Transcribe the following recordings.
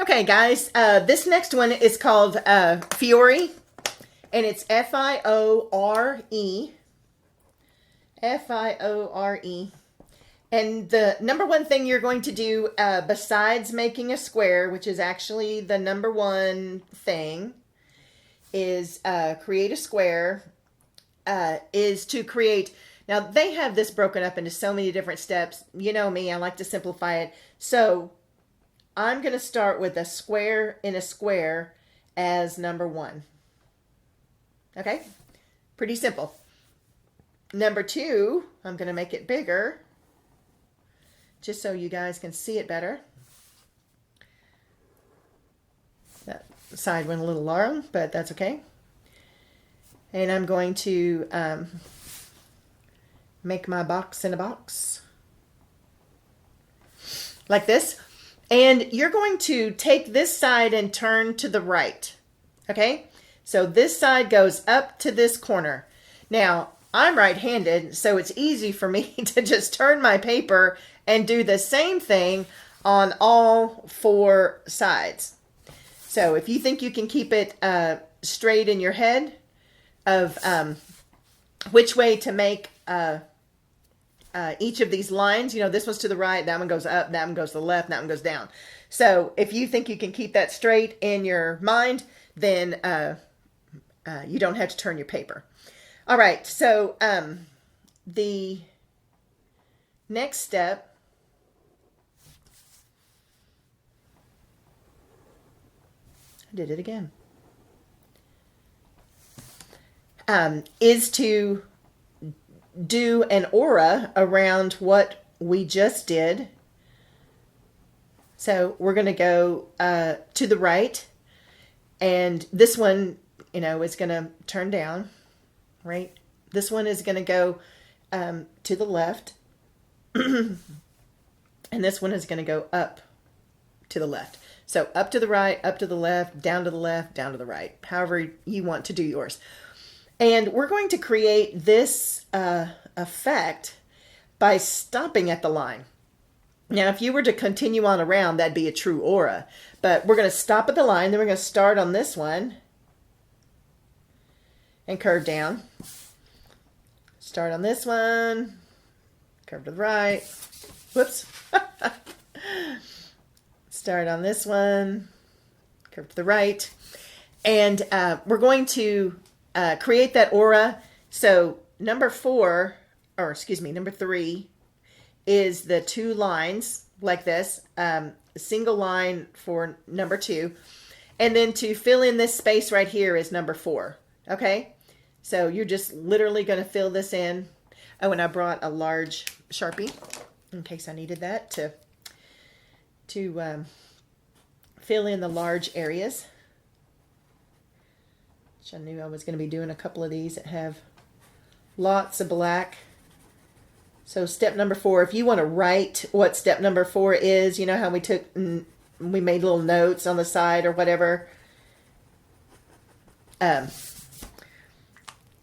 Okay, guys, this next one is called Fiore, and it's Fiore. Fiore. And the number one thing you're going to do, besides making a square, which is actually the number one thing, is create a square, is to create... Now, they have this broken up into so many different steps. You know me, I like to simplify it. So I'm going to start with a square in a square as number one. Okay? Pretty simple. Number two, I'm going to make it bigger, just so you guys can see it better. That side went a little long, but that's okay. And I'm going to make my box in a box. Like this. And you're going to take this side and turn to the right. Okay? So this side goes up to this corner. Now, I'm right-handed, so it's easy for me to just turn my paper and do the same thing on all four sides. So if you think you can keep it straight in your head of which way to make each of these lines, you know, this one's to the right, that one goes up, that one goes to the left, that one goes down. So if you think you can keep that straight in your mind, then you don't have to turn your paper. All right, so the next step I did it again. Is to do an aura around what we just did. So we're going to go to the right, and this one, you know, is going to turn down, right? This one is going to go to the left, and this one is going to go up to the left. So up to the right, up to the left, down to the left, down to the right, however you want to do yours. And we're going to create this effect by stopping at the line. Now, if you were to continue on around, that'd be a true aura. But we're going to stop at the line, then we're going to start on this one and curve down. Start on this one, curve to the right. Whoops. Start on this one, curve to the right. And we're going to create that aura. So number 3 is the two lines like this, a single line for number 2. And then to fill in this space right here is number 4. Okay? So you're just literally going to fill this in. Oh, and I brought a large Sharpie in case I needed that to fill in the large areas. Which I knew I was going to be doing a couple of these that have lots of black. So step number 4, if you want to write what step number 4 is, you know how we made little notes on the side or whatever.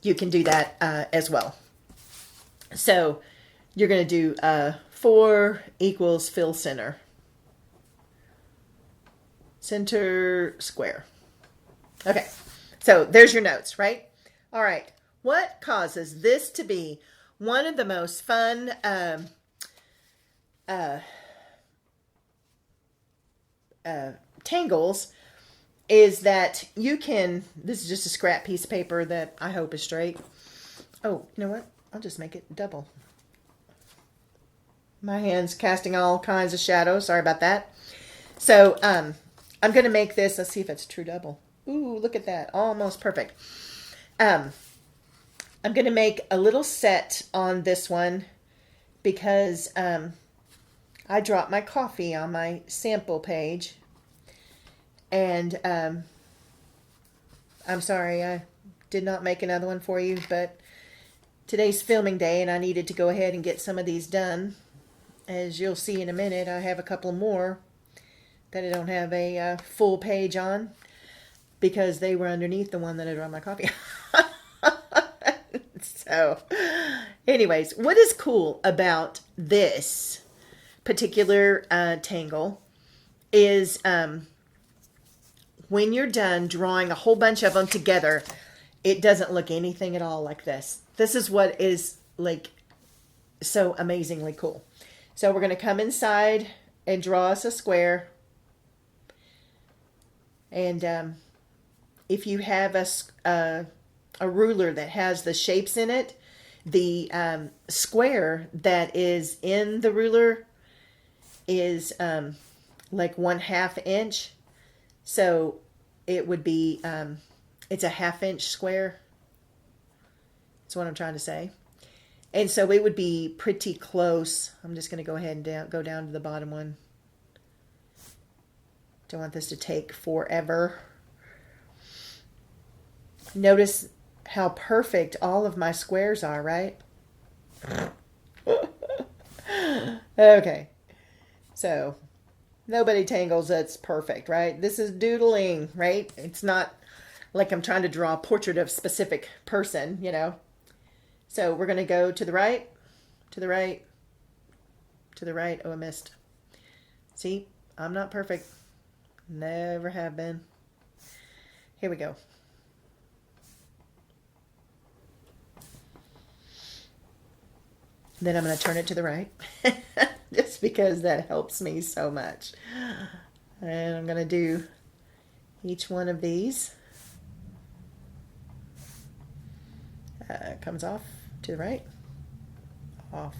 You can do that as well. So you're going to do 4 equals fill center. Center square. Okay. So there's your notes, right? All right. What causes this to be one of the most fun tangles is that you can, this is just a scrap piece of paper that I hope is straight. Oh, you know what? I'll just make it double. My hand's casting all kinds of shadows. Sorry about that. So I'm going to make this, let's see if it's true double. Ooh, look at that. Almost perfect. I'm going to make a little set on this one because I dropped my coffee on my sample page. And I'm sorry, I did not make another one for you, but today's filming day and I needed to go ahead and get some of these done. As you'll see in a minute, I have a couple more that I don't have a full page on because they were underneath the one that I dropped my coffee. So, anyways, what is cool about this particular tangle is when you're done drawing a whole bunch of them together, it doesn't look anything at all like this. This is what is like so amazingly cool. So we're going to come inside and draw us a square. And if you have a ruler that has the shapes in it, the square that is in the ruler is like 1/2 inch. So it would be, it's a 1/2 inch square. That's what I'm trying to say. And so it would be pretty close. I'm just going to go ahead and go down to the bottom one. Don't want this to take forever. Notice how perfect all of my squares are, right? Okay. So, nobody tangles that's perfect, right? This is doodling, right? It's not like I'm trying to draw a portrait of a specific person, you know. So, we're going to go to the right, to the right, to the right. Oh, I missed. See, I'm not perfect. Never have been. Here we go. Then I'm going to turn it to the right. Just because that helps me so much. And I'm going to do each one of these. Comes off to the right. Off.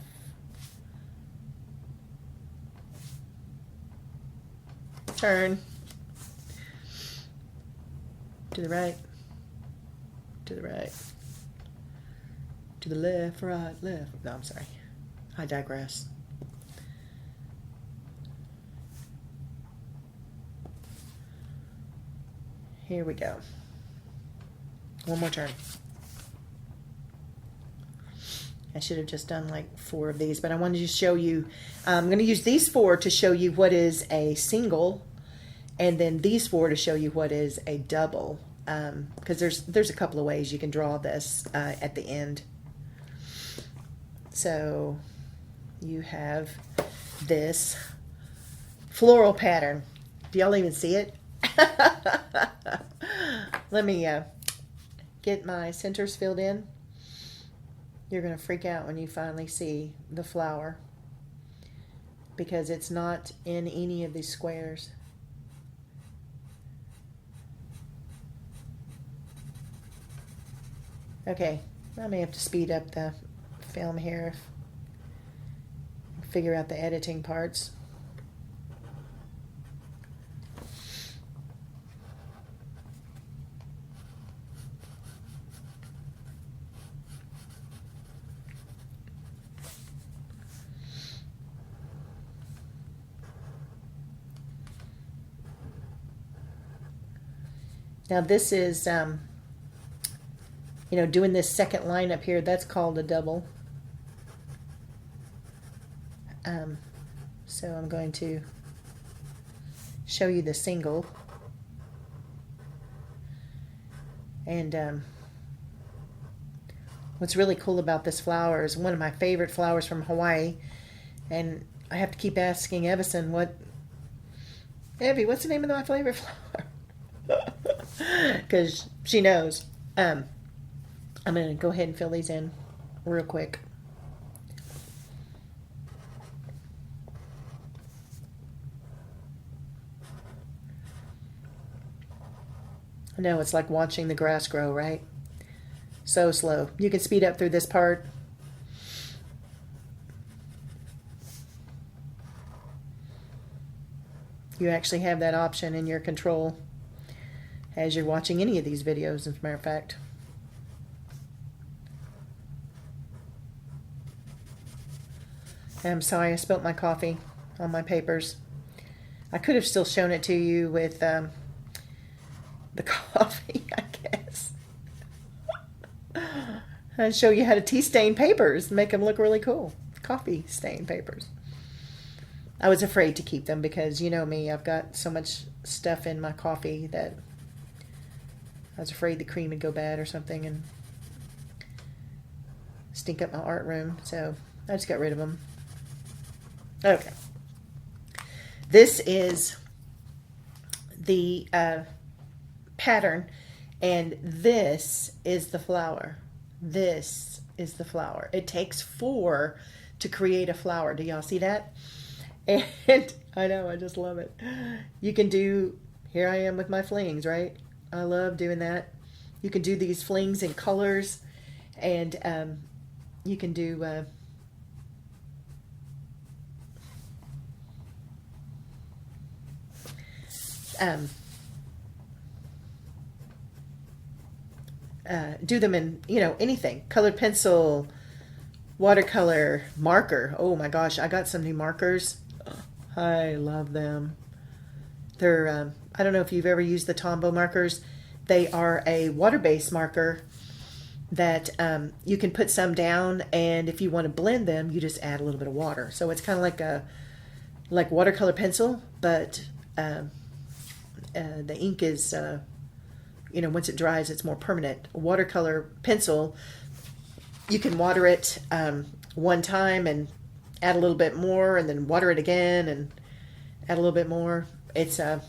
Turn. To the right. To the right. To the left, right, left. No, I'm sorry. I digress. Here we go. One more turn. I should have just done like 4 of these, but I wanted to show you. I'm going to use these 4 to show you what is a single, and then these 4 to show you what is a double. Because there's a couple of ways you can draw this at the end. So you have this floral pattern. Do y'all even see it? Let me get my centers filled in. You're going to freak out when you finally see the flower, because it's not in any of these squares. Okay, I may have to speed up the film here, figure out the editing parts. Now this is, doing this second line up here, that's called a double. So I'm going to show you the single. And what's really cool about this flower is one of my favorite flowers from Hawaii. And I have to keep asking Evison, Evie, what's the name of my favorite flower? Because she knows. I'm going to go ahead and fill these in real quick. I know, it's like watching the grass grow, right? So slow. You can speed up through this part. You actually have that option in your control as you're watching any of these videos, as a matter of fact. I'm sorry, I spilt my coffee on my papers. I could have still shown it to you with the coffee, I guess. I'd show you how to tea stain papers and make them look really cool. Coffee stain papers. I was afraid to keep them because, you know me, I've got so much stuff in my coffee that I was afraid the cream would go bad or something and stink up my art room. So I just got rid of them. Okay. This is the pattern, and this is the flower. This is the flower. It takes 4 to create a flower. Do y'all see that? And I know, I just love it. You can do, here I am with my flings, right? I love doing that. You can do these flings in colors, and you can do do them in, anything. Colored pencil, watercolor, marker. Oh my gosh, I got some new markers. I love them. They're, I don't know if you've ever used the Tombow markers. They are a water-based marker that you can put some down, and if you want to blend them, you just add a little bit of water. So it's kind of like watercolor pencil, but the ink is, once it dries, it's more permanent. A watercolor pencil, you can water it one time and add a little bit more, and then water it again and add a little bit more. It's and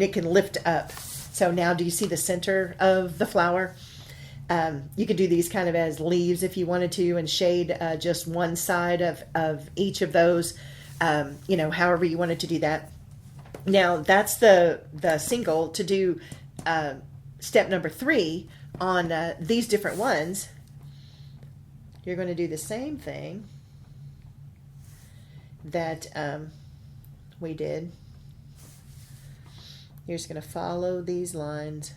it can lift up. So now, do you see the center of the flower? You could do these kind of as leaves if you wanted to, and shade just one side of each of those. However you wanted to do that. Now that's the single. To do step number 3 on these different ones, you're going to do the same thing that we did. You're just going to follow these lines.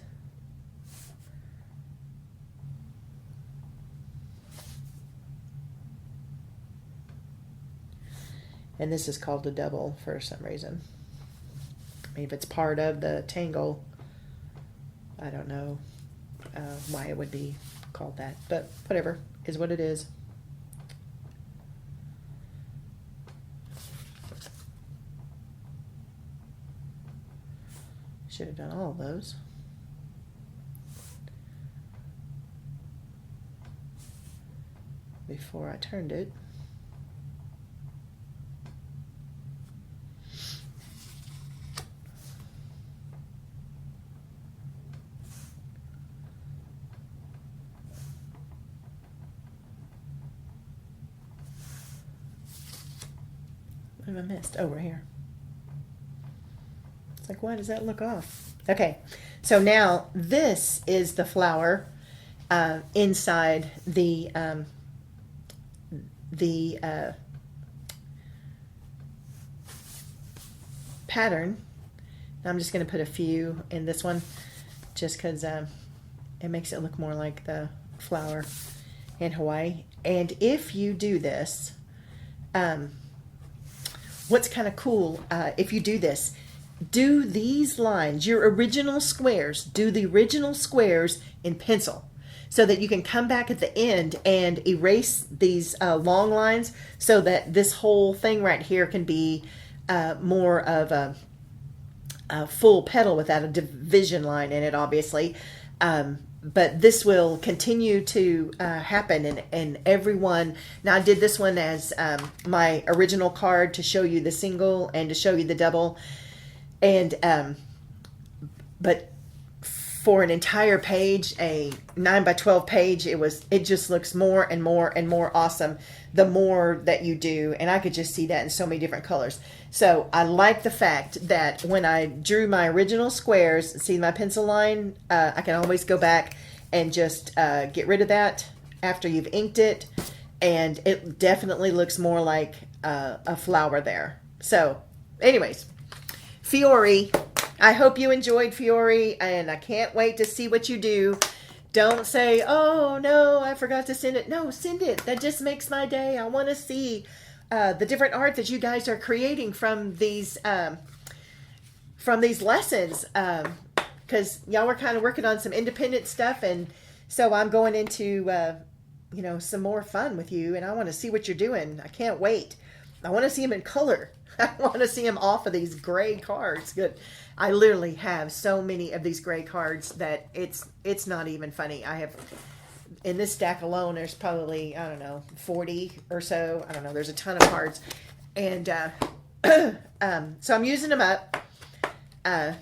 And this is called a double for some reason. Maybe if it's part of the Tangle, I don't know why it would be called that, but whatever, is what it is. Should have done all of those. Before I turned it. What have I missed? Oh, right here. It's like, why does that look off? Okay, so now this is the flower inside the pattern. I'm just going to put a few in this one just because it makes it look more like the flower in Hawaii. And if you do this, what's kind of cool, if you do this, do these lines, your original squares, do the original squares in pencil so that you can come back at the end and erase these long lines so that this whole thing right here can be more of a full petal without a division line in it, obviously. But this will continue to happen in everyone. Now, I did this one as my original card to show you the single and to show you the double. And but for an entire page, a 9x12 page, it just looks more and more and more awesome the more that you do. And I could just see that in so many different colors. So I like the fact that when I drew my original squares, see my pencil line, I can always go back and just get rid of that after you've inked it. And it definitely looks more like a flower there. So anyways, Fiore, I hope you enjoyed Fiore, and I can't wait to see what you do. Don't say, oh no, I forgot to send it. No, send it. That just makes my day. I want to see the different art that you guys are creating from these lessons, because y'all were kind of working on some independent stuff, and so I'm going into some more fun with you, and I want to see what you're doing. I can't wait. I want to see them in color. I want to see them off of these gray cards. Good. I literally have so many of these gray cards that it's not even funny. I have, in this stack alone, there's probably, 40 or so. I don't know. There's a ton of cards. And so I'm using them up.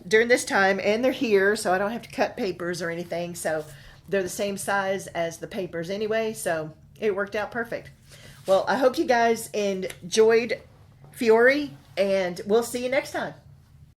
during this time, and they're here, so I don't have to cut papers or anything. So they're the same size as the papers anyway, so it worked out perfect. Well, I hope you guys enjoyed Fiore, and we'll see you next time.